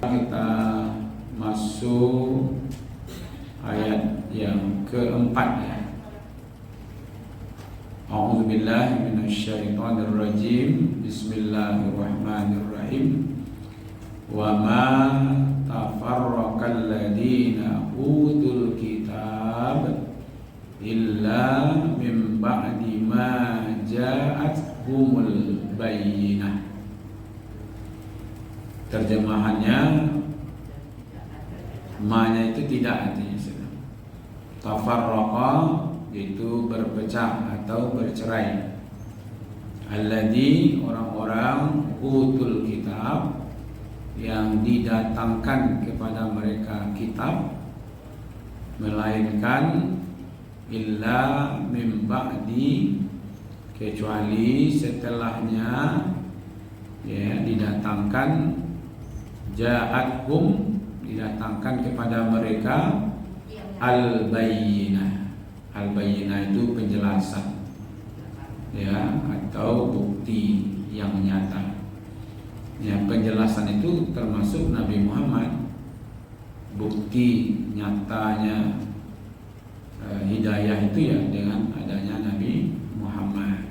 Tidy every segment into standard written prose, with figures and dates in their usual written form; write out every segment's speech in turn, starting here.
Kita masuk ayat yang keempat ya. A'udzubillahi minasyaitonirrajim. Bismillahirrahmanirrahim. Wa ma tafarraqal ladzina utul kitab illa min ba'di ma ja'atuhumul bayyinah. Terjemahannya, ma-nya itu tidak artinya sedang. Tafarraqa yaitu berpecah atau bercerai. Alladzi orang-orang utul kitab yang didatangkan kepada mereka kitab, melainkan illa min ba'di, kecuali setelahnya ya didatangkan, ja'athum didatangkan kepada mereka al-bayyinah. Al-bayyinah itu penjelasan ya, atau bukti yang nyata. Ya, penjelasan itu termasuk Nabi Muhammad. Bukti nyatanya hidayah itu ya dengan adanya Nabi Muhammad.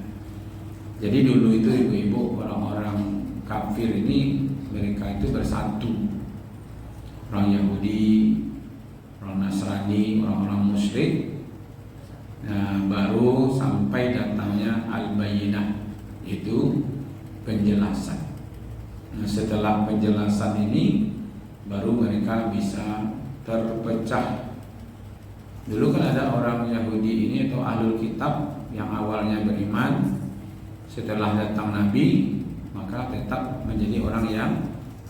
Jadi dulu itu ibu-ibu, orang-orang kafir ini mereka itu bersatu. Orang Yahudi, orang Nasrani, orang-orang musyrik. Nah, baru sampai datangnya al-bayyinah, itu penjelasan. Nah, setelah penjelasan ini baru mereka bisa terpecah. Dulu kan ada orang Yahudi ini atau ahlul kitab yang awalnya beriman, setelah datang Nabi maka tetap menjadi orang yang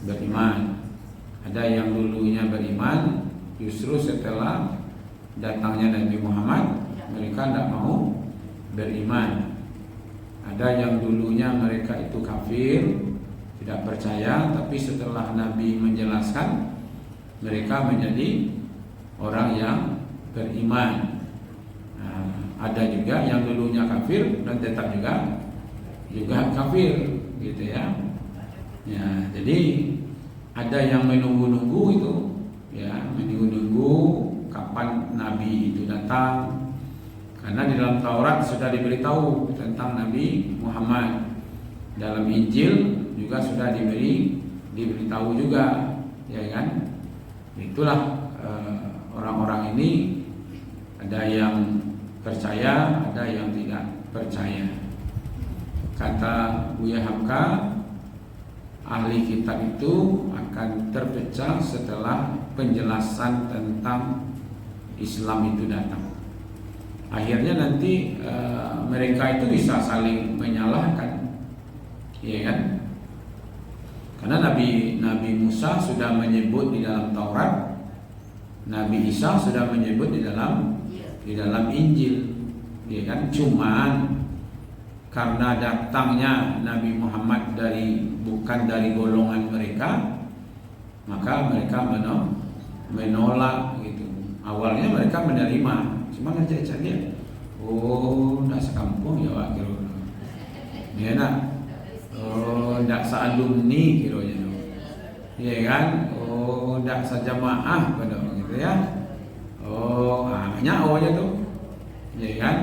beriman. Ada yang dulunya beriman, justru setelah datangnya Nabi Muhammad mereka tidak mau beriman. Ada yang dulunya mereka itu kafir, tidak percaya, tapi setelah Nabi menjelaskan mereka menjadi orang yang beriman. Nah, ada juga yang dulunya kafir dan tetap juga kafir, gitu ya. Ya, jadi ada yang menunggu-nunggu itu, ya, menunggu kapan Nabi itu datang. Karena di dalam Taurat sudah diberitahu tentang Nabi Muhammad. Dalam Injil juga sudah diberitahu juga, ya kan? Itulah orang-orang ini, ada yang percaya, ada yang tidak percaya. Kata Buya Hamka, ahli kitab itu akan terpecah setelah penjelasan tentang Islam itu datang. Akhirnya nanti mereka itu bisa saling menyalahkan, ya kan? Karena Nabi Musa sudah menyebut di dalam Taurat, Nabi Isa sudah menyebut di dalam Injil, ya kan? Cuman karena datangnya Nabi Muhammad bukan dari golongan mereka, maka mereka menolak gitu. Awalnya mereka menerima, cuma ngecek dia, oh ndak sekampung ya Pak kira, ya nak, oh ndak sealumni kiranya, ya kan, oh ndak sejamaah pada gitu ya, oh banyak ohnya tuh, ya kan.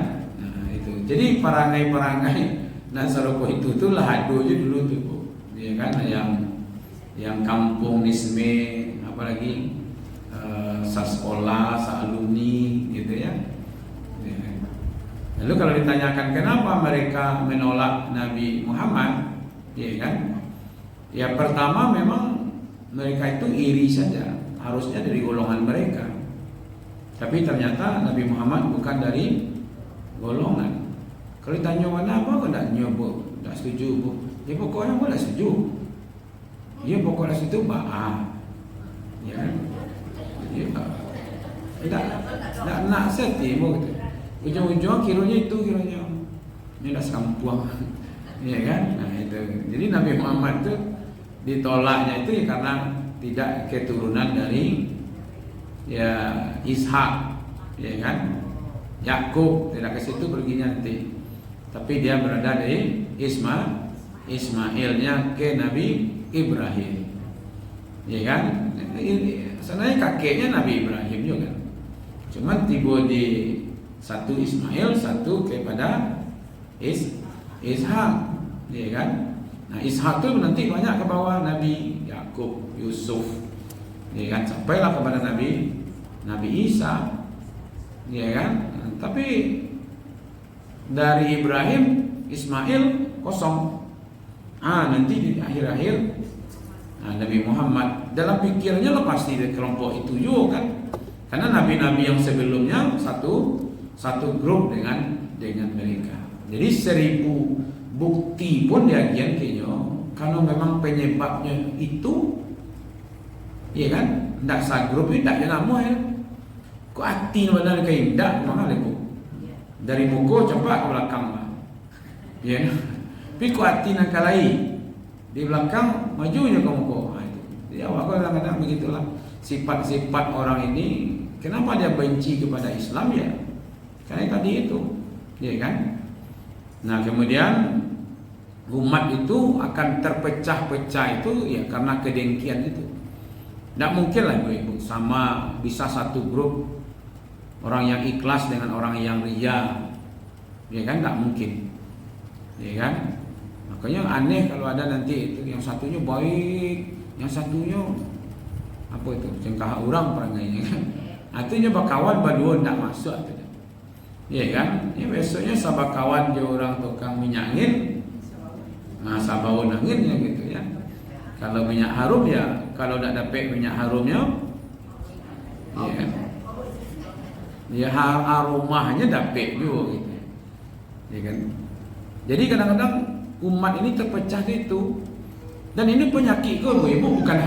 Jadi perangai-perangai Nasroko itu tuh lahadu aja dulu tuh, ya kan, yang kampung nisme, apalagi sasekolah, alumni, gitu ya. Lalu kalau ditanyakan kenapa mereka menolak Nabi Muhammad, ya kan? Ya pertama memang mereka itu iri saja, harusnya dari golongan mereka. Tapi ternyata Nabi Muhammad bukan dari golongan. Kalau ditanya kenapa kok tidak nyebut, tidak setuju, Bu? Ya pokoknya aku tidak setuju. Ya pokoknya setuju, ya. Ya, tidak nak seti, Bu. Ujung-ujung kiranya ini tidak sekampung, ya kan? Nah itu. Jadi Nabi Muhammad itu ditolaknya itu ya karena tidak keturunan dari ya Ishak, ya kan? Yakub tidak ke situ perginya nanti. Tapi dia berada di Ismailnya ke Nabi Ibrahim. ya kan? Sebenarnya kakeknya Nabi Ibrahim juga, cuma tiba di satu Ismail, satu kepada Ishak, ya kan? Nah Ishak itu nanti banyak ke bawah Nabi Yakub, Yusuf, ya kan? Sampailah kepada Nabi Isa, ya kan? Nah, tapi dari Ibrahim, Ismail kosong. Nanti di akhir-akhir Nabi Muhammad dalam pikirnya lo pasti di kelompok itu juga kan? Karena nabi-nabi yang sebelumnya satu grup dengan mereka. Jadi 1000 bukti pun diagian kayaknya kalau memang penyebabnya itu, ya kan? Ndak sagrup itu ndak nama ya. Kok hati benar kayak ndak mana lepo. Dari buku coba ke belakang lah. Ya. Tapi kok hati nak kalai di belakang majunya kamu kok. Jadi awak kadang-kadang begitulah sifat-sifat orang ini. Kenapa dia benci kepada Islam ya? Karena tadi itu, ya kan? Nah kemudian umat itu akan terpecah-pecah itu ya karena kedengkian itu. Tidak mungkin lah ibu-ibu sama bisa satu grup orang yang ikhlas dengan orang yang ria, ya kan? Tidak mungkin, ya kan? Makanya aneh kalau ada nanti itu yang satunya baik, yang satunya apa itu cengkah orang perangainya kan? Artinya bakawan berdua tidak masuk itu. Ya kan? Ya besoknya sabak kawan dia orang tukang minyak angin, masa bau angin ya gitu ya. Kalau minyak harum ya, kalau tidak dapat minyak harumnya, ya, ya aromanya dapat juga gitu, ya kan? Jadi kadang-kadang umat ini terpecah gitu, dan ini penyakit kok, ibu bukan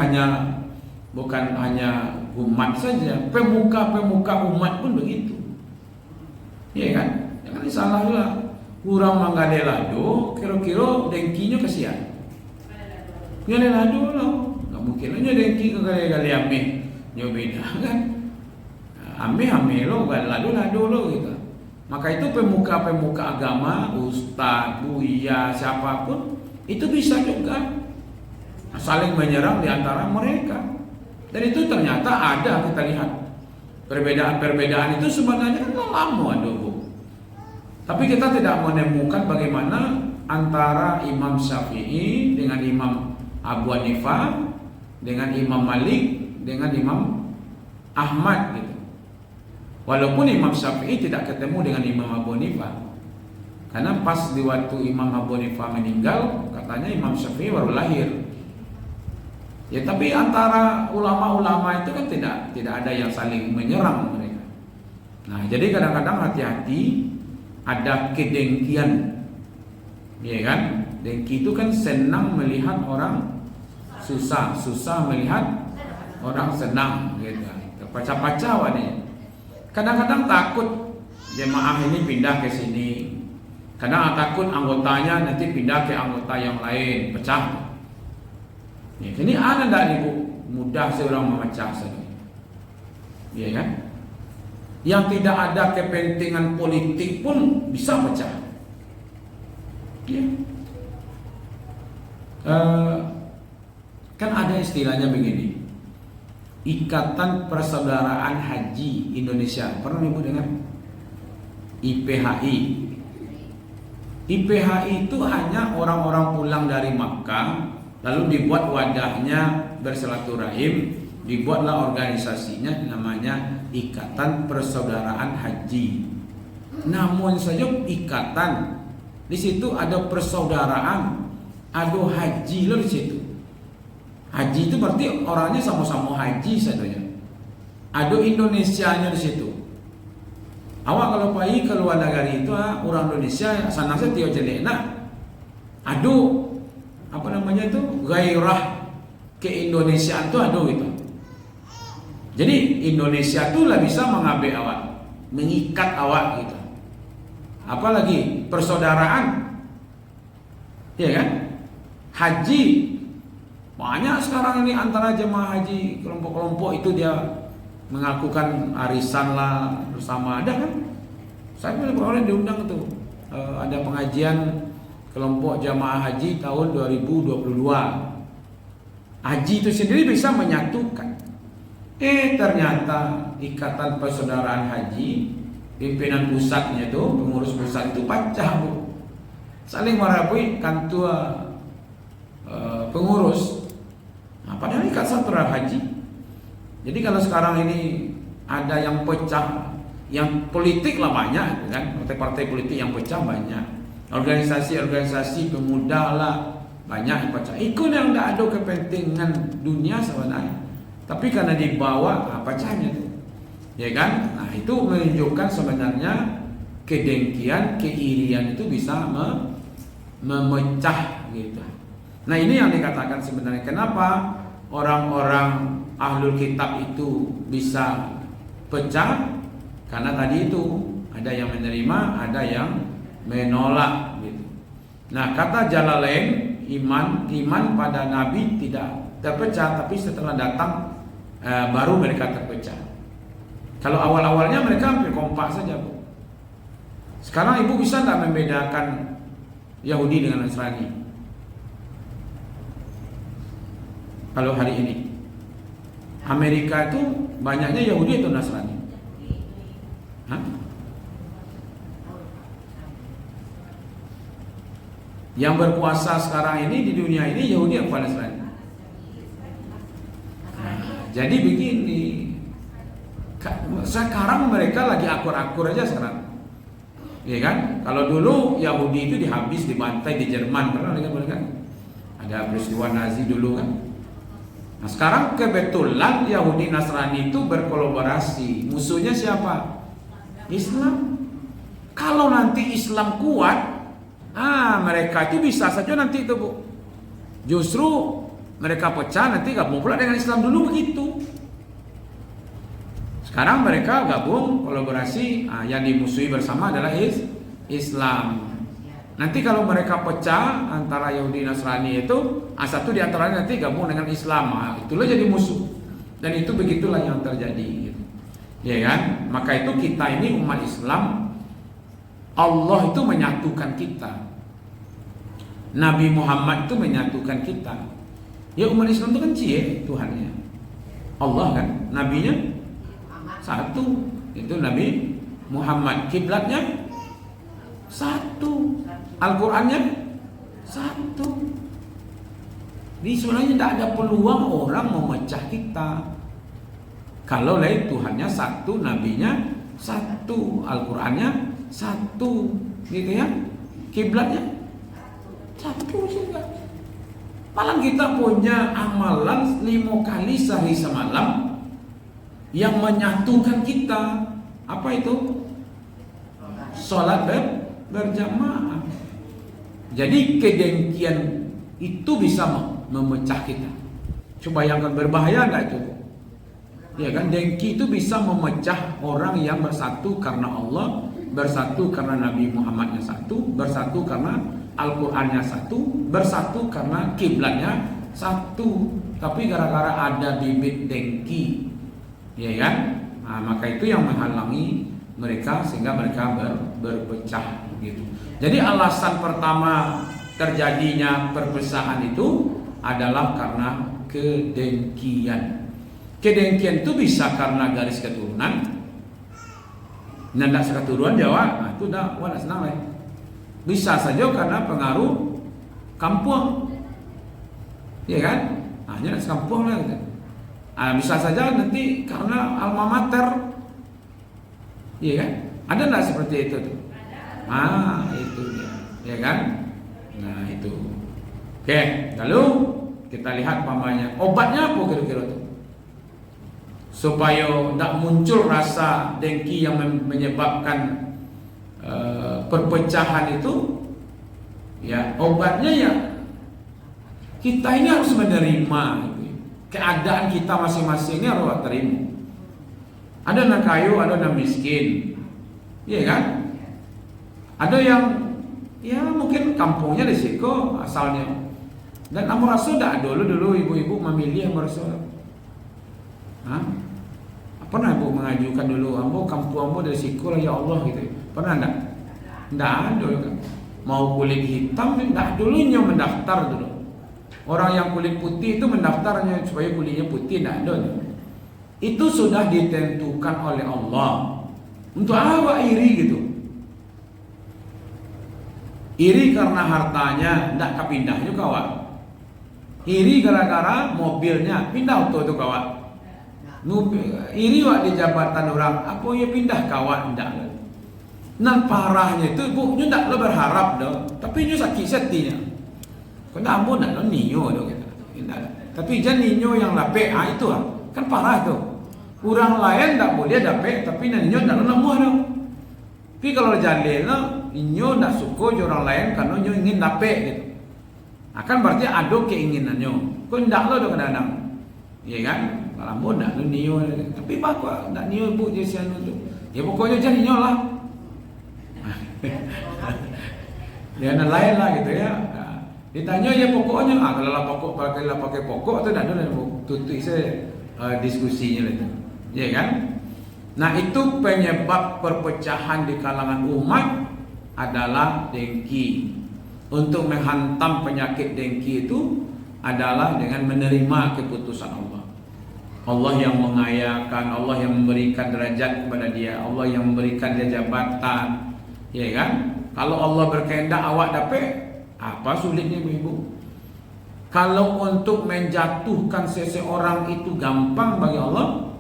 hanya umat saja, pemuka umat pun begitu. Iya kan? Jangan salah lah. Kurang manggali lado, kira-kira dengkinya kesian. Ngali lado lah. Enggak mungkin aja dengki ke kali ame. Nyo beda kan? Ame lo, lado lo gitu. Maka itu pemuka agama, ustaz, buya, siapapun itu bisa juga saling menyerang di antara mereka. Dan itu ternyata ada, kita lihat. Perbedaan itu sebenarnya kan lama dulu. Tapi kita tidak menemukan bagaimana antara Imam Syafi'i dengan Imam Abu Hanifah, dengan Imam Malik, dengan Imam Ahmad gitu. Walaupun Imam Syafi'i tidak ketemu dengan Imam Abu Hanifah. Karena pas di waktu Imam Abu Hanifah meninggal, katanya Imam Syafi'i baru lahir. Ya tapi antara ulama-ulama itu kan tidak ada yang saling menyerang mereka. Nah jadi kadang-kadang hati-hati ada kedengkian, ya kan? Dengki itu kan senang melihat orang susah melihat orang senang, gitu. Terpacah-pacah wadih. Kadang-kadang takut jemaah ini pindah ke sini, kadang takut anggotanya nanti pindah ke anggota yang lain, pecah. Ya, ini ada tak ibu mudah seorang memecah saja, ya kan? Yang tidak ada kepentingan politik pun bisa pecah. Ya. Kan ada istilahnya begini, Ikatan Persaudaraan Haji Indonesia. Pernah ibu dengar? IPHI. IPHI itu hanya orang-orang pulang dari Makkah. Lalu dibuat wadahnya bersilaturahim, dibuatlah organisasinya namanya Ikatan Persaudaraan Haji. Namun saja ikatan, di situ ada persaudaraan, ada haji loh di situ. Haji itu berarti orangnya sama-sama haji saja. Ada Indonesianya di situ. Awak kalau pergi ke luar negeri itu orang Indonesia sana saja tiap jelek nak. Aduh apa namanya itu gairah ke-Indonesiaan itu ada gitu. Jadi Indonesia itu lah bisa mengambil awak, mengikat awak gitu. Apalagi persaudaraan, ya kan? Haji banyak sekarang ini antara jemaah haji kelompok-kelompok itu dia melakukan arisan lah bersama, ada kan? Saya pernah diundang tuh, ada pengajian kelompok jamaah haji tahun 2022. Haji itu sendiri bisa menyatukan. Ternyata Ikatan Persaudaraan Haji, pimpinan pusatnya itu, pengurus pusat itu pecah, Bu. Saling merabui kantua pengurus. Nah, padahal Ikatan Persaudaraan Haji. Jadi kalau sekarang ini ada yang pecah, yang politik lah banyak, kan? Partai-partai politik yang pecah banyak. Organisasi-organisasi pemuda lah banyak yang pecah. Ikut yang tidak ada kepentingan dunia sebenarnya, tapi karena dibawa pecahnya itu, ya kan? Nah itu menunjukkan sebenarnya kedengkian, keirian itu bisa memecah gitu. Nah ini yang dikatakan sebenarnya kenapa orang-orang ahlul kitab itu bisa pecah, karena tadi itu ada yang menerima, ada yang menolak gitu. Nah kata Jalalain, iman pada Nabi tidak terpecah, tapi setelah datang baru mereka terpecah. Kalau awal-awalnya mereka hampir kompak saja, Bu. Sekarang ibu bisa tidak membedakan Yahudi dengan Nasrani? Kalau hari ini Amerika itu banyaknya Yahudi atau Nasrani? Hah? Yang berkuasa sekarang ini di dunia ini Yahudi apa Nasrani? Jadi begini, sekarang mereka lagi akur-akur aja sekarang, ya kan? Kalau dulu Yahudi itu dihabis, dibantai di Jerman, pernah dengar kan? Ada peristiwa Nazi dulu kan? Nah sekarang kebetulan Yahudi Nasrani itu berkolaborasi. Musuhnya siapa? Islam. Kalau nanti Islam kuat, mereka itu bisa saja nanti itu, Bu. Justru mereka pecah, nanti gabung pula dengan Islam dulu begitu. Sekarang mereka gabung kolaborasi, yang dimusuhi bersama adalah Islam. Nanti kalau mereka pecah antara Yahudi Nasrani itu, satu di antaranya nanti gabung dengan Islam, itulah jadi musuh. Dan itu begitulah yang terjadi gitu. Ya kan? Maka itu kita ini umat Islam, Allah itu menyatukan kita. Nabi Muhammad itu menyatukan kita. Ya umat Islam itu kan Tuhannya Allah kan, nabinya satu, itu Nabi Muhammad. Kiblatnya satu, Al-Qurannya satu. Jadi sebenarnya tidak ada peluang orang memecah kita. Kalau lain Tuhannya satu, nabinya satu, Al-Qurannya satu, gitu ya. Kiblatnya satu juga. Malah kita punya amalan 5 kali sehari semalam yang menyatukan kita. Apa itu? Sholat berjamaah. Jadi kedengkian itu bisa memecah kita. Coba bayangkan berbahaya enggak itu? Ya kan, dengki itu bisa memecah orang yang bersatu karena Allah, bersatu karena Nabi Muhammadnya satu, bersatu karena Al-Qurannya satu, bersatu karena kiblatnya satu. Tapi gara-gara ada bibit dengki, ya kan? Nah, maka itu yang menghalangi mereka sehingga mereka berpecah gitu. Jadi alasan pertama terjadinya perpecahan itu adalah karena kedengkian. Kedengkian itu bisa karena garis keturunan. Nanda seketurunan Jawa, itu dah wadah senang lah. Bisa saja karena pengaruh kampung, ya kan? Hanya sekampung lah gitu. Bisa saja nanti karena alma mater, ya kan? Ada nggak seperti itu tuh? Itu dia, ya kan? Nah itu. Oke, lalu kita lihat pamannya. Obatnya apa kira-kira tuh? Supaya tidak muncul rasa dengki yang menyebabkan perpecahan itu, ya obatnya ya kita ini harus menerima keadaan kita masing-masing, ini harus terima. Ada anak kayu, ada anak miskin, iya kan? Ada yang ya mungkin kampungnya di situ asalnya, dan Amor Rasul tidak dulu ibu-ibu memilih Amor Rasul. Pernah ibu mengajukan dulu, ambo kampung ambo dari siku lah ya Allah gitu. Pernah enggak? Enggak ada kan. Mau kulit hitam enggak dulunya mendaftar dulu. Orang yang kulit putih itu mendaftarnya supaya kulitnya putih, tidak ada. Itu sudah ditentukan oleh Allah. Untuk apa iri gitu? Iri karena hartanya, tidak kepindah juga kawan. Iri gara-gara mobilnya, pindah auto itu kawan. Iri wak di jabatan orang, apa ya pindah kawan, tidak. Nan parahnya itu, bu, nyu tidak lo berharap dah, tapi nyu sakit setinya. Kau tak mau nak lo nio dah kita. Tapi jangan nio yang lapek, itu kan parah tu. Orang lain tak boleh dapet, tapi nyo tak lemah dah. Tapi kalau jalan lo, nyo tak suka orang lain karena nyo ingin dapet gitu. Akan berarti ada keinginan nyo. Kau tidak lo dah kadang-kadang, ya kan? Kalau mau nak lo nio, tapi bakal tak nio bu je sian tu. Ya pokoknya jangan nio lah. Ya lain lah gitu ya. Ditanya ya pokoknya, kalau lah pakai pokok tu dah ada tutup saya diskusinya itu, ya kan? Nah itu penyebab perpecahan di kalangan umat adalah dengki. Untuk menghantam penyakit dengki itu adalah dengan menerima keputusan Allah. Allah yang mengayakan, Allah yang memberikan derajat kepada dia, Allah yang memberikan dia jabatan, ya kan? Kalau Allah berkehendak awak dapat, apa sulitnya ibu? Kalau untuk menjatuhkan seseorang itu gampang bagi Allah,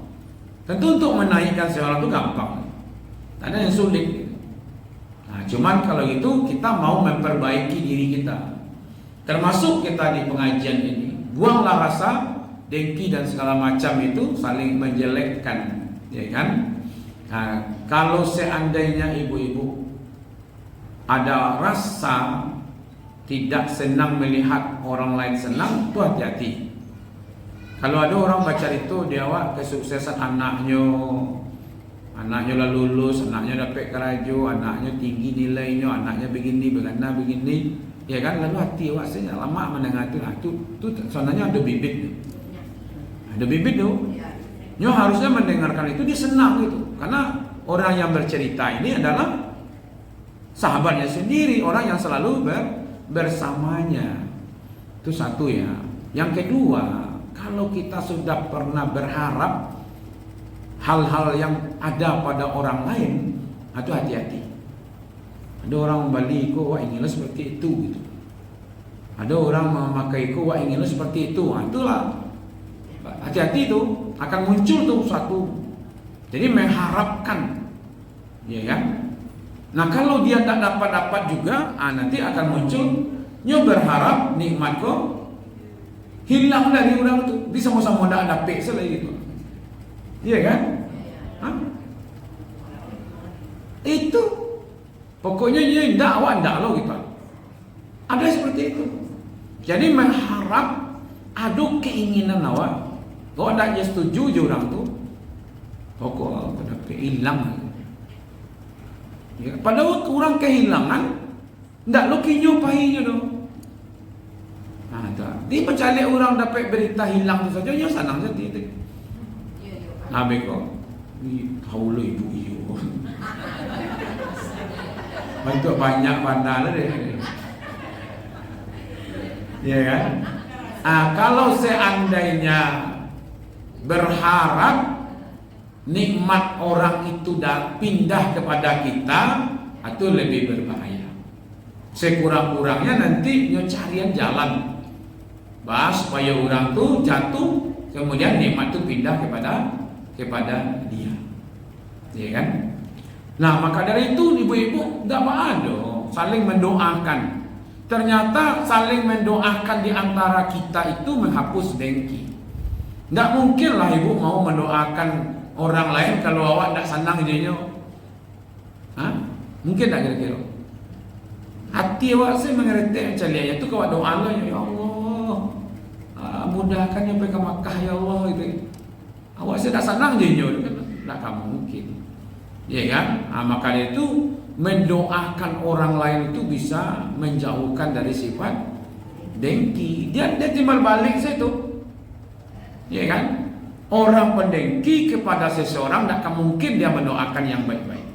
tentu untuk menaikkan seseorang itu gampang. Tak ada yang sulit. Nah, cuman kalau itu kita mau memperbaiki diri kita, termasuk kita di pengajian ini, buanglah rasa dengki dan segala macam itu saling menjelekkan, ya kan? Nah, kalau seandainya ibu-ibu ada rasa tidak senang melihat orang lain senang, itu hati-hati. Kalau ada orang baca itu, dia awak kesuksesan anaknya lah lulus, anaknya dapat kerja, anaknya tinggi nilainya, anaknya begini, begini, ya kan? Lalu hati awak saya lama mendengar itu sebenarnya ada bibit tu. Ada bibit tu. Nyo harusnya mendengarkan itu dia senang gitu. Karena orang yang bercerita ini adalah sahabatnya sendiri, orang yang selalu bersamanya. Itu satu ya. Yang kedua, kalau kita sudah pernah berharap hal-hal yang ada pada orang lain, itu hati-hati. Ada orang membeli ko, wah inginlah seperti itu gitu. Ada orang memakai ko, wah inginlah seperti itu. Itulah hati-hati itu akan muncul tuh satu. Jadi mengharapkan, ya kan? Nah kalau dia tak dapat juga, nanti akan muncul nyo berharap nikmat kok hilang dari orang tu. Di sama-sama dah dapat selai gitu. Iya kan? Hah? Itu pokoknya dia ndak awak ndak lo gitu. Ada seperti itu. Jadi mengharap ada keinginan awak. Kau ndak setuju je orang tu. Pokok dapat hilang. Ya, padahal kurang kehilangan, ndak lo kinyo pahinya dong. Nah, tak. Di pencari orang dapat berita hilang tu saja, ya senang saja itu. Nabi kok, ni tahu lo ibu iyo. Banyak banyak bandar deh. Ya kan? Kalau seandainya berharap nikmat orang itu dah pindah kepada kita, itu lebih berbahaya. Sekurang-kurangnya nanti nyo carian jalan supaya orang tu jatuh, kemudian nikmat itu pindah kepada dia, ya kan? Nah maka dari itu ibu-ibu tidak ada saling mendoakan. Ternyata saling mendoakan di antara kita itu menghapus dengki. Tidak mungkinlah ibu mau mendoakan orang lain kalau awak tak senang jadinya. Mungkin tak kira-kira? Hati awak saya mengerti macam dia itu kalau doa Allah, ya Allah, mudahkan sampai ke Makkah ya Allah itu. Awak saya tak senang jadinya, tak kamu mungkin. Ya kan? Maka itu mendoakan orang lain itu bisa menjauhkan dari sifat dengki. Dia timbal balik saya itu. Ya kan? Orang pendengki kepada seseorang tak mungkin dia mendoakan yang baik-baik.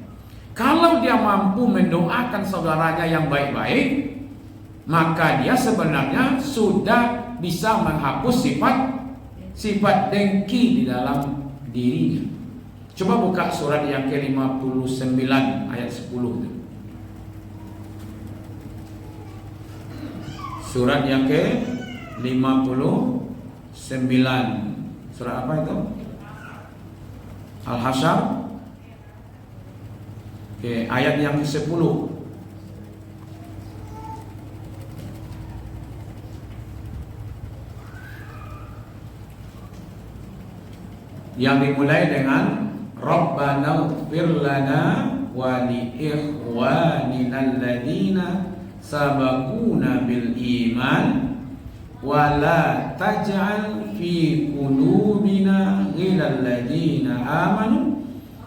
Kalau dia mampu mendoakan saudaranya yang baik-baik, maka dia sebenarnya sudah bisa menghapus sifat dengki di dalam dirinya. Coba buka surat yang ke-59 ayat 10 itu. Surat yang ke-59. Surat apa itu? Al-Hasyr. Oke, ayat yang ke-10. Yang dimulai dengan Rabbana ighfir lana wa li ikhwanina alladhina sabaquna bil iman wa la taj'al fi qulubina ghillal ladzina amanu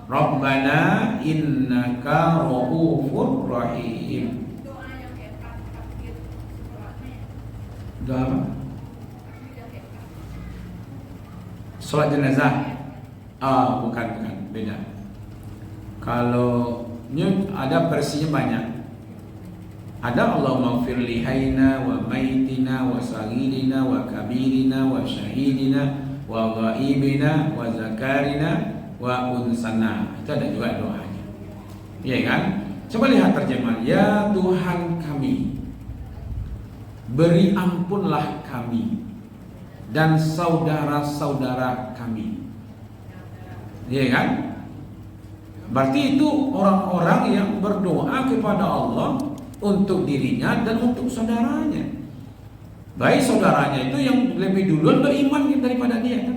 Rabbana innaka ra'ufur rahim. Doa apa? Salat jenazah. Bukan, beda. Kalau ini ada versinya banyak. Ada Allahumma ighfir li hayna wa maitina wa saghirina wa kabirina wa syahidina wa ghaibina wa zakarina wa unsana. Itu ada juga doanya. Iya kan? Coba lihat terjemahan. Ya Tuhan kami, beri ampunlah kami dan saudara-saudara kami. Iya kan? Berarti itu orang-orang yang berdoa kepada Allah untuk dirinya dan untuk saudaranya. Baik saudaranya itu yang lebih duluan beriman daripada dia kan?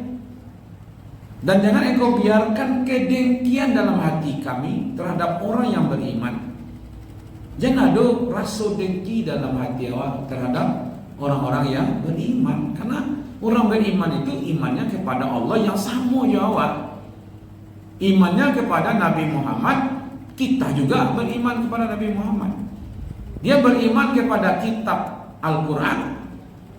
Dan jangan engkau biarkan kedengkian dalam hati kami terhadap orang yang beriman. Jangan ada rasa dengki dalam hati awak terhadap orang-orang yang beriman. Karena orang beriman itu imannya kepada Allah yang sama jawab. Imannya kepada Nabi Muhammad, kita juga beriman kepada Nabi Muhammad. Dia beriman kepada kitab Al-Quran,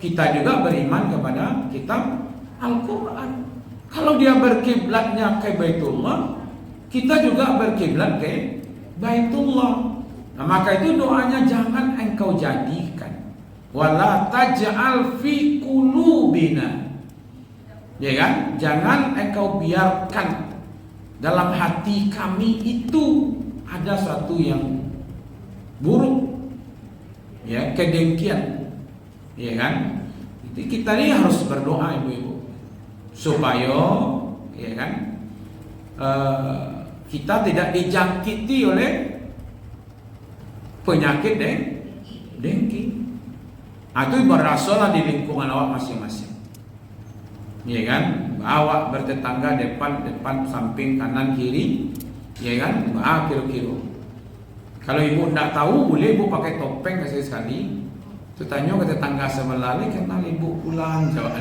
kita juga beriman kepada kitab Al-Quran. Kalau dia berkiblatnya ke Baitullah, kita juga berkiblat ke Baitullah. Nah, maka itu doanya jangan engkau jadikan wala taj'al fi qulubina. Ya kan? Jangan engkau biarkan dalam hati kami itu ada sesuatu yang buruk, ya, kedengkian, ya kan? Jadi kita ini harus berdoa ibu-ibu supaya, ya kan, kita tidak dijangkiti oleh penyakit dengki. Itu berasalah di lingkungan awak masing-masing. Ya kan, awak bertetangga depan, samping, kanan, kiri, ya kan, kira-kira. Kalau ibu tidak tahu, boleh ibu pakai topeng sekali. Tu tanya ke tetangga sebelah ni, kenal ibu pulang, jawab.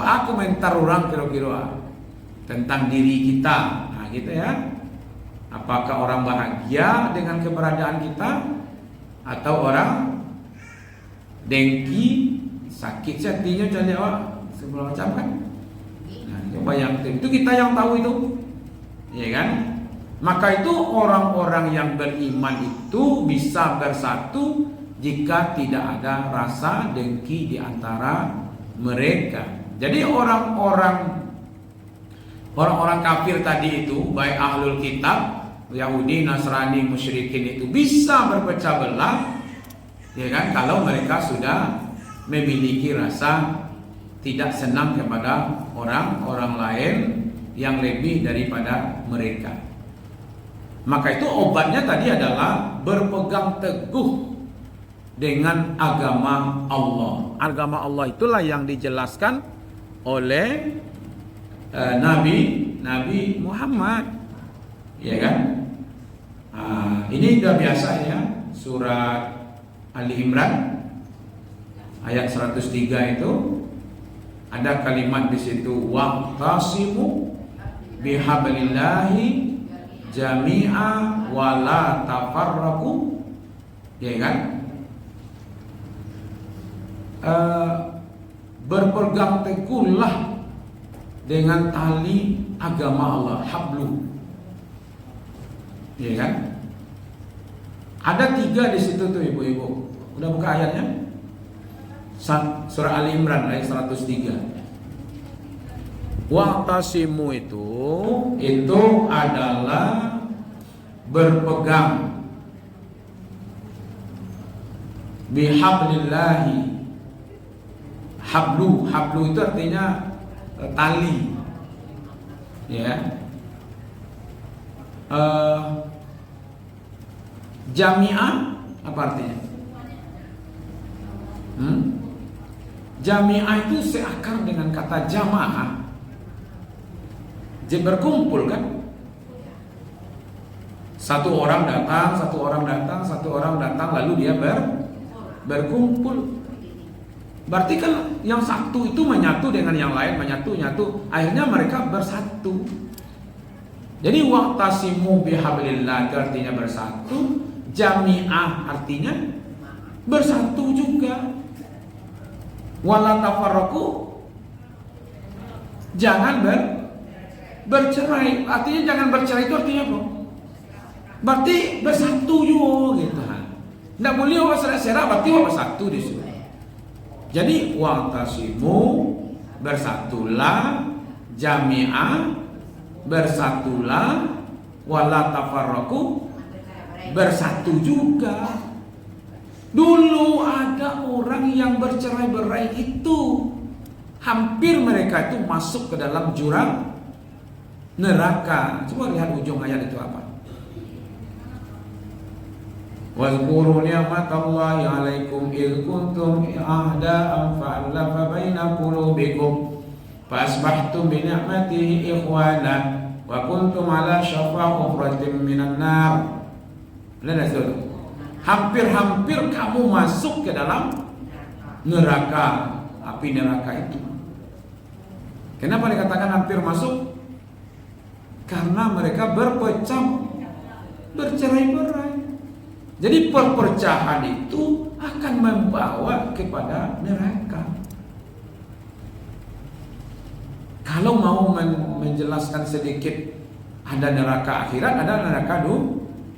Aku mentar orang kira-kira tentang diri kita, gitu ya. Apakah orang bahagia dengan keberadaan kita, atau orang dengki, sakit hatinya jadi awak. Segala macam kan. Nah, coba yang itu kita yang tahu itu, ya kan? Maka itu orang-orang yang beriman itu bisa bersatu jika tidak ada rasa dengki di antara mereka. Jadi orang-orang kafir tadi itu, baik ahlul kitab, Yahudi, Nasrani, musyrikin itu bisa berpecah belah, ya kan? Kalau mereka sudah memiliki rasa tidak senang kepada orang-orang lain yang lebih daripada mereka. Maka itu obatnya tadi adalah berpegang teguh dengan agama Allah. Agama Allah itulah yang dijelaskan oleh Nabi Muhammad, ya kan? Ini sudah biasa ya, surat Ali Imran ayat 103 itu. Ada kalimat di situ, waqtasimu bihablillahi jami'a wa la tafarraqu, ya kan? Berpegang teguhlah dengan tali agama Allah, hablu, ya kan? Ada 3 di situ tuh ibu-ibu. Udah buka ayatnya? Surah Ali Imran ayat 103. Wa'tasimu itu adalah berpegang bihablillahi. Hablu itu artinya tali, ya. Jami'ah apa artinya? Jami'ah itu seakar dengan kata jamaah. Jadi berkumpul kan? Satu orang datang, lalu dia berkumpul. Berarti kan yang satu itu menyatu dengan yang lain, menyatu, akhirnya mereka bersatu. Jadi wa'tasimu bihablillah itu artinya bersatu, jami'ah artinya bersatu juga. Wala tafarraqu, jangan bercerai. Artinya jangan bercerai itu artinya apa? Berarti bersatu juga gitu. Tidak boleh serak-serak, berarti bersatu di situ. Jadi wa'tasimu bersatulah, jami'ah bersatulah, wala tafarraqu bersatu juga. Dulu ada orang yang bercerai-berai itu, hampir mereka itu masuk ke dalam jurang neraka. Coba lihat ujung ayat itu apa? Wazkuru ni'matallahi 'alaikum id kuntum a'da'an fa'alafa baina qulubikum fa'asbahtum bi ni'matihi ikhwana wa kuntum 'ala syafa hufratin minan nar. Lihat itu. Hampir-hampir kamu masuk ke dalam neraka, api neraka itu. Kenapa dikatakan hampir masuk? Karena mereka bercerai-berai. Jadi perpecahan itu akan membawa kepada neraka. Kalau mau menjelaskan sedikit, ada neraka akhirat, ada neraka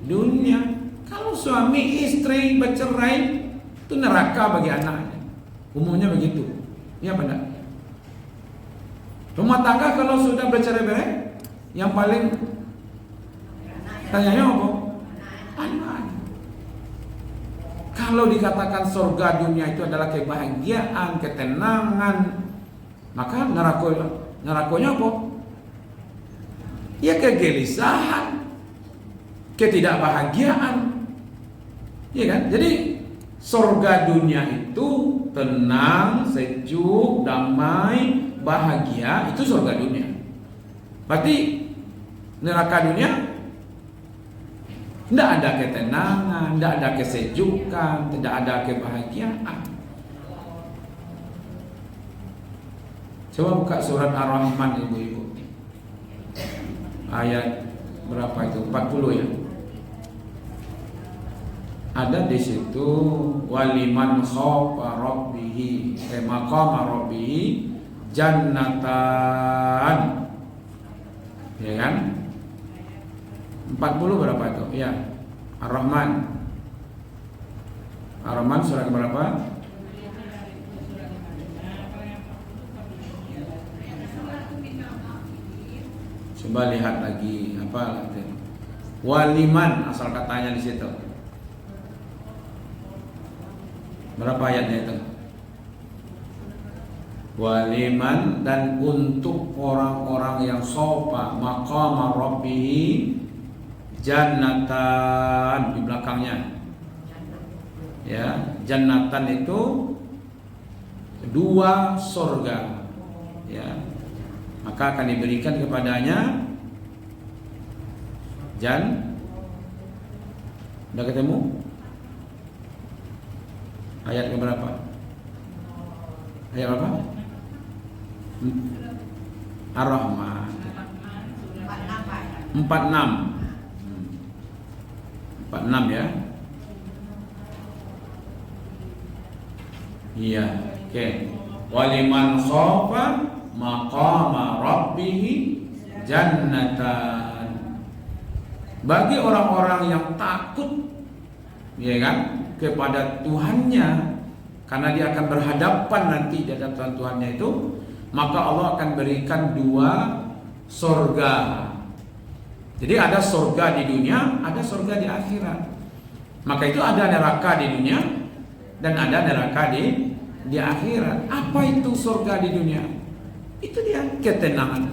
dunia. Kalau suami istri bercerai, itu neraka bagi anaknya. Umumnya begitu. Iya apa enggak? Rumah tangga kalau sudah bercerai-berai, yang paling tanyanya apa? Anak. Kalau dikatakan surga dunia itu adalah kebahagiaan, ketenangan, maka nerakanya apa? Ya kegelisahan, ketidakbahagiaan. Iya kan? Jadi surga dunia itu tenang, sejuk, damai, bahagia, itu surga dunia. Berarti neraka dunia tidak ada ketenangan, tidak ada kesejukan, tidak ada kebahagiaan. Coba buka surat Ar-Rahman ibu-ibu. Ayat berapa itu? 40 ya. Ada di situ waliman khaufa rabbih maqama rabbih jannatan. Ya kan? 40 berapa itu? Ya. Ar-Rahman. Ar-Rahman surat berapa? Coba lihat lagi apa? Waliman asal katanya di situ. Berapa ayatnya itu? Waliman dan untuk orang-orang yang sofa maqama rabbih jannatan di belakangnya. Ya, jannatan itu dua surga. Ya. Maka akan diberikan kepadanya udah ketemu? Ayat ke berapa? Ayat apa? Ar-Rahman 46 ya. Iya, oke. Waliman khafa maqama rabbih jannatan. Bagi orang-orang yang takut, ya kan, kepada Tuhannya, karena dia akan berhadapan nanti di hadapan Tuhannya itu, maka Allah akan berikan 2 surga. Jadi ada surga di dunia, ada surga di akhirat. Maka itu ada neraka di dunia dan ada neraka di akhirat. Apa itu surga di dunia? Itu dia ketenangan.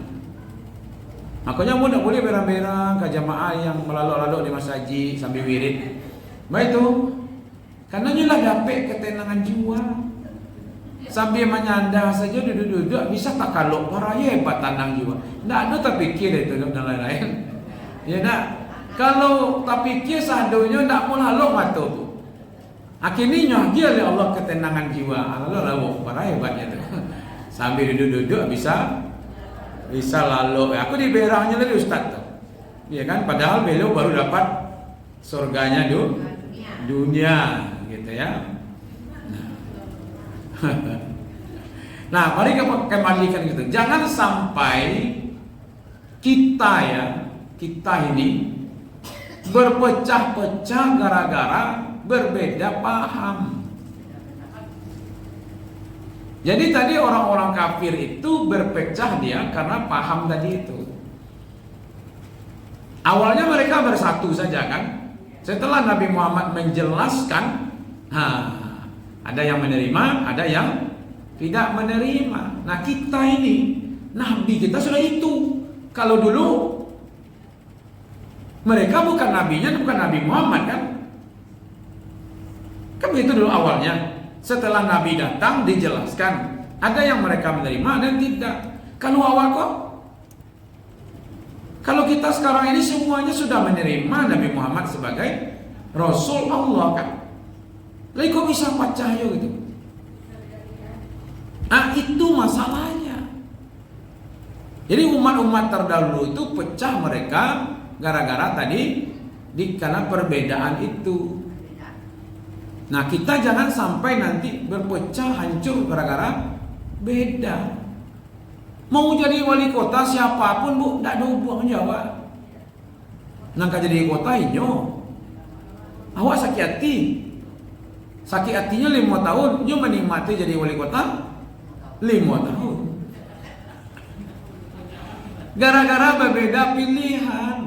Makanya mu tidak boleh berang-berang ke jamaah yang melaluk-laluk di masjid sambil wirid. Baik itu, karena nyalah dapat ketenangan jiwa. Sambil menyandar saja duduk-duduk bisa tak kaluk para hebat tandang jiwa. Tidak ada tak fikir itu dan lain-lain. Ya nak, kalau tak fikir sadonya tidak mau laluk mata tu. Akhirnya dia oleh Allah ketenangan jiwa. Allah para hebatnya tu. Sambil duduk-duduk bisa lalu. Aku di berangnya tadi Ustaz tu. Ya kan, padahal beliau baru dapat surganya dunia gitu ya. Nah, mari kembalikan gitu. Jangan sampai kita ini berpecah-pecah gara-gara berbeda paham. Jadi tadi orang-orang kafir itu berpecah dia karena paham tadi itu. Awalnya mereka bersatu saja kan. Setelah Nabi Muhammad menjelaskan, ada yang menerima, ada yang tidak menerima. Nah kita ini, Nabi kita sudah itu. Kalau dulu mereka bukan nabinya, bukan Nabi Muhammad kan. Kan begitu dulu awalnya. Setelah Nabi datang dijelaskan, ada yang mereka menerima dan tidak. Kalau awal kok, kalau kita sekarang ini semuanya sudah menerima Nabi Muhammad sebagai Rasul Allah kan. Lalu kok bisa pecah gitu? Nah itu masalahnya. Jadi umat-umat terdahulu itu pecah mereka gara-gara tadi karena perbedaan itu. Nah kita jangan sampai nanti berpecah hancur gara-gara beda. Mau jadi wali kota siapapun bu, tidak ada hubungan Jawa. Nangka jadi kota inyo. Awak sakit hatinya 5 tahun, inyo menikmati jadi wali kota 5 tahun. Gara-gara berbeda pilihan.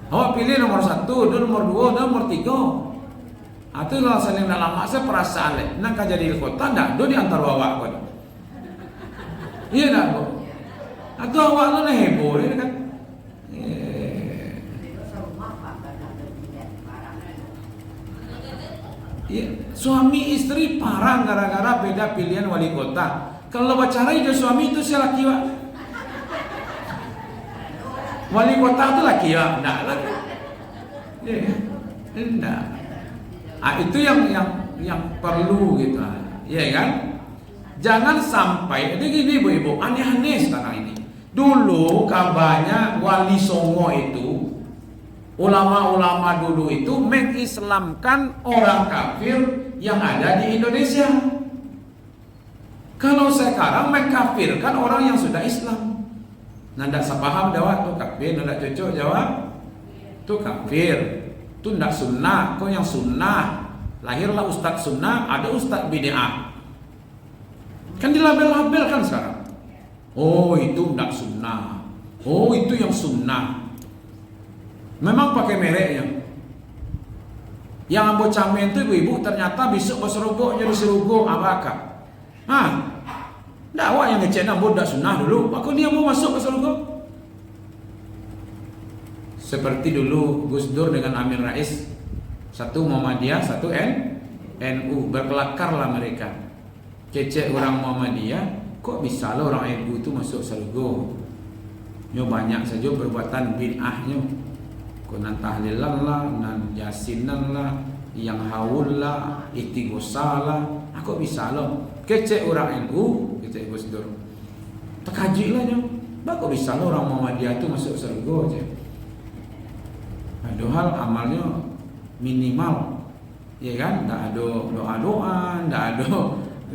Awak pilih nomor 1, nomor 2, nomor 3. Atau kalau saling dalam masa perasaan nak jadi kota ndak do di antara awak kau. Iya ndak bu? Atau awak lo heboh ni kan? Iya, suami istri parang gara-gara beda pilihan wali kota. Kalau bicara itu suami itu si laki wak. Wali kota itu laki wak, ndak lagi. Ndak. Itu yang perlu gitu, ya kan? Jangan sampai, jadi gini ibu-ibu, aneh-aneh sekarang ini. Dulu kabarnya Wali Songo itu, ulama-ulama dulu itu mengislamkan orang kafir yang ada di Indonesia. Kalau sekarang mengkafirkan orang yang sudah Islam. Nanda sepaham jawab tuh kafir, nanda cocok jawab tuh kafir. Itu tidak sunnah, kau yang sunnah. Lahirlah ustadz sunnah, ada ustadz bid'ah. Kan dilabel-label kan sekarang. Oh itu tidak sunnah. Oh itu yang sunnah. Memang pakai mereknya. Yang ambo camen itu ibu-ibu ternyata besok berseruguk jadi seruguk abaka. Tidak awak yang ngecek ambo tidak sunnah dulu. Aku dia mau masuk berseruguk. Seperti dulu Gus Dur dengan Amin Rais, satu Muhammadiyah, satu NU, berkelakarlah mereka. Kecek orang Muhammadiyah, kok bisa lah orang NU itu masuk surga? Nyo banyak saja perbuatan bid'ahnya. Kok nan tahlilan lah, nan yasinan lah, yang haul lah, istighosah lah. Kok bisa lah? Kecek orang NU, kecek Gus Dur. Terkaji lah nyo. Kok bisa lah orang Muhammadiyah itu masuk surga aja? Padahal amalnya minimal, ya kan? Tidak ada doa-doa, tidak ada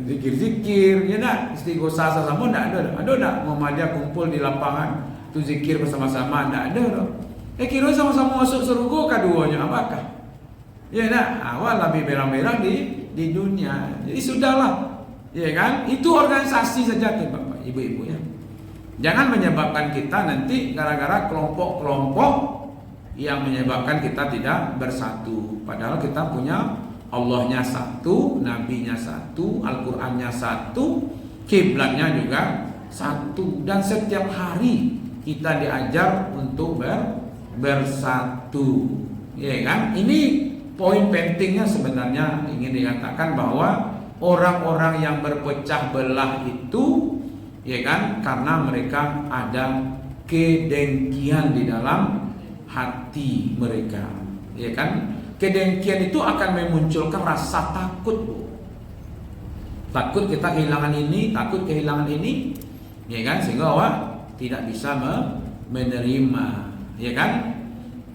zikir-zikir, ya tak? Istighosah sama tidak ada. Ada tak Muhammadiyah kumpul di lapangan tu zikir bersama-sama? Tidak ada. Kira sama-sama masuk surga keduanya apakah? Ya tak? Awal lebih berang-berang di di dunia. Jadi sudahlah, ya kan? Itu organisasi saja tuh Bapak Ibu-ibu ya. Jangan menyebabkan kita nanti gara-gara kelompok-kelompok yang menyebabkan kita tidak bersatu. Padahal kita punya Allahnya satu, Nabinya satu, Al-Qurannya satu, kiblatnya juga satu. Dan setiap hari kita diajar untuk bersatu, ya kan? Ini poin pentingnya sebenarnya ingin dikatakan bahwa orang-orang yang berpecah belah itu, ya kan, karena mereka ada kedengkian di dalam hati mereka, ya kan? Kedengkian itu akan memunculkan rasa takut, Bu. Takut kita kehilangan ini, takut kehilangan ini, ya kan? Sehingga bahwa tidak bisa menerima, ya kan?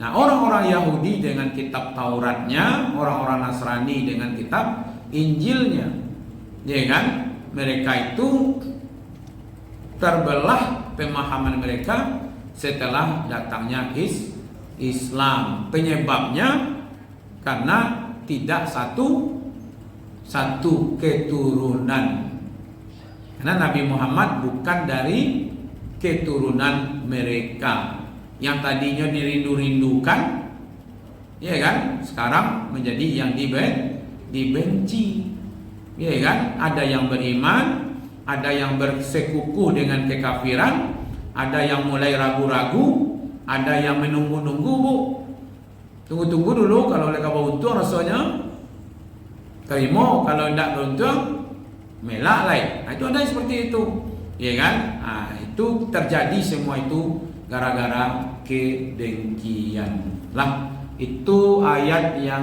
Nah, orang-orang Yahudi dengan kitab Tauratnya, orang-orang Nasrani dengan kitab Injilnya, ya kan? Mereka itu terbelah pemahaman mereka setelah datangnya Islam. Penyebabnya karena tidak satu keturunan. Karena Nabi Muhammad bukan dari keturunan mereka yang tadinya dirindu-rindukan, ya kan? Sekarang menjadi yang dibenci, ya kan? Ada yang beriman, ada yang bersekukuh dengan kekafiran, ada yang mulai ragu-ragu, ada yang menunggu-nunggu, Bu. Tunggu-tunggu dulu, kalau mereka beruntung rasanya terima, kalau tidak beruntung melak lain. Nah, itu ada seperti itu, ya kan? Nah, itu terjadi semua itu gara-gara kedengkian. Lah, itu ayat yang